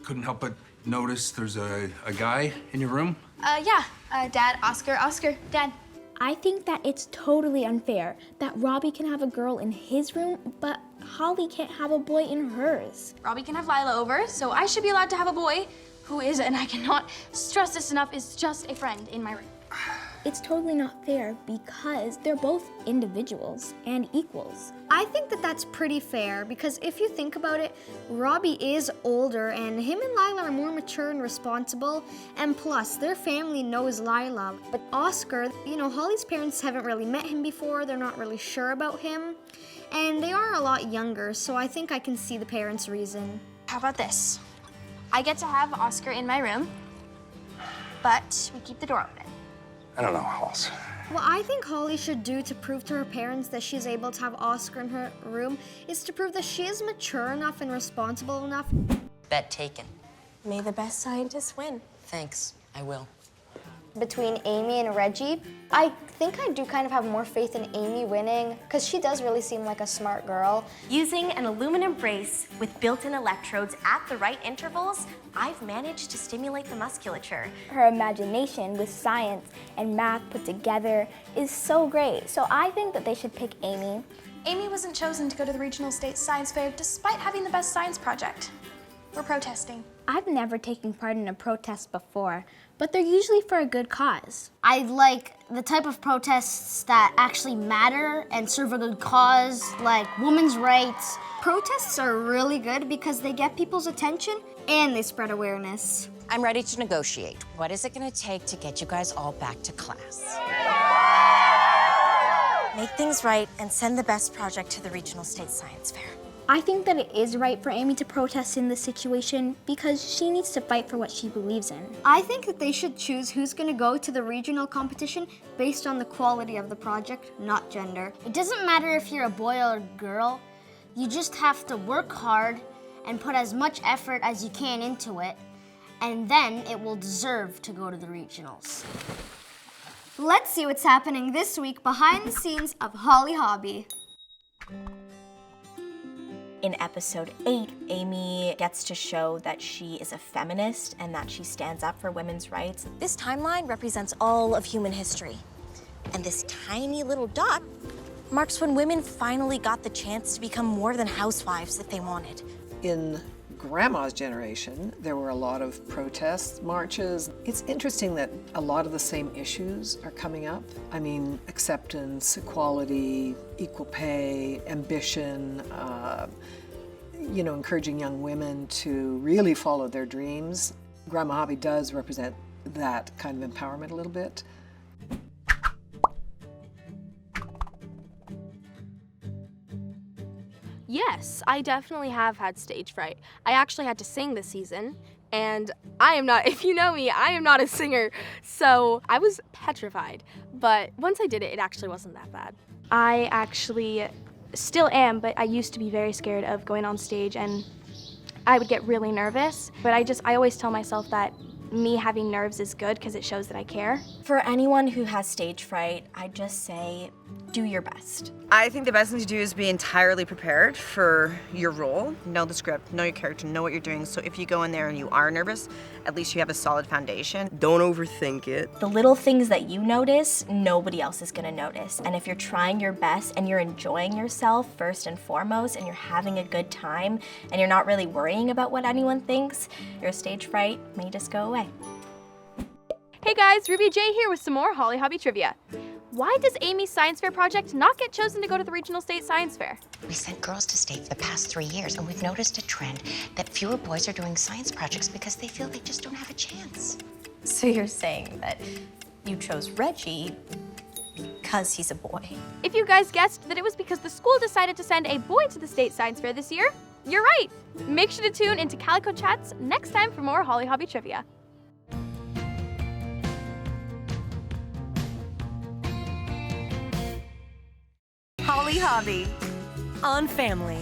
couldn't help but notice there's a guy in your room. Dad, Oscar, Dad. I think that it's totally unfair that Robbie can have a girl in his room, but Holly can't have a boy in hers. Robbie can have Lila over, so I should be allowed to have a boy who is, and I cannot stress this enough, is just a friend in my room. It's totally not fair because they're both individuals and equals. I think that that's pretty fair because if you think about it, Robbie is older and him and Lila are more mature and responsible, and plus their family knows Lila. But Oscar, Holly's parents haven't really met him before, they're not really sure about him, and they are a lot younger, so I think I can see the parents' reason. How about this? I get to have Oscar in my room, but we keep the door open. I don't know, Halls. What I think Holly should do to prove to her parents that she's able to have Oscar in her room is to prove that she is mature enough and responsible enough. Bet taken. May the best scientist win. Thanks, I will. Between Amy and Reggie, I think I do kind of have more faith in Amy winning because she does really seem like a smart girl. Using an aluminum brace with built-in electrodes at the right intervals, I've managed to stimulate the musculature. Her imagination with science and math put together is so great, so I think that they should pick Amy. Amy wasn't chosen to go to the Regional State Science Fair despite having the best science project. We're protesting. I've never taken part in a protest before, but they're usually for a good cause. I like the type of protests that actually matter and serve a good cause, like women's rights. Protests are really good because they get people's attention and they spread awareness. I'm ready to negotiate. What is it gonna take to get you guys all back to class? Make things right and send the best project to the Regional State Science Fair. I think that it is right for Amy to protest in this situation because she needs to fight for what she believes in. I think that they should choose who's going to go to the regional competition based on the quality of the project, not gender. It doesn't matter if you're a boy or a girl. You just have to work hard and put as much effort as you can into it, and then it will deserve to go to the regionals. Let's see what's happening this week behind the scenes of Holly Hobbie. In episode 8, Amy gets to show that she is a feminist and that she stands up for women's rights. This timeline represents all of human history. And this tiny little dot marks when women finally got the chance to become more than housewives if they wanted. In Grandma's generation, there were a lot of protests, marches. It's interesting that a lot of the same issues are coming up. I mean, acceptance, equality, equal pay, ambition, encouraging young women to really follow their dreams. Grandma Hobbie does represent that kind of empowerment a little bit. Yes, I definitely have had stage fright. I actually had to sing this season, and I am not, if you know me, I am not a singer, so I was petrified. But once I did it, it actually wasn't that bad. I actually still am, but I used to be very scared of going on stage, and I would get really nervous. But I always tell myself that me having nerves is good because it shows that I care. For anyone who has stage fright, I just say, do your best. I think the best thing to do is be entirely prepared for your role. Know the script, know your character, know what you're doing. So if you go in there and you are nervous, at least you have a solid foundation. Don't overthink it. The little things that you notice, nobody else is gonna notice. And if you're trying your best and you're enjoying yourself first and foremost, and you're having a good time, and you're not really worrying about what anyone thinks, your stage fright may just go away. Hey guys, Ruby J here with some more Holly Hobbie trivia. Why does Amy's science fair project not get chosen to go to the Regional State Science Fair? We sent girls to state for the past 3 years, and we've noticed a trend that fewer boys are doing science projects because they feel they just don't have a chance. So you're saying that you chose Reggie because he's a boy? If you guys guessed that it was because the school decided to send a boy to the State Science Fair this year, you're right. Make sure to tune into Calico Chats next time for more Holly Hobbie trivia. Holly Hobbie on Family.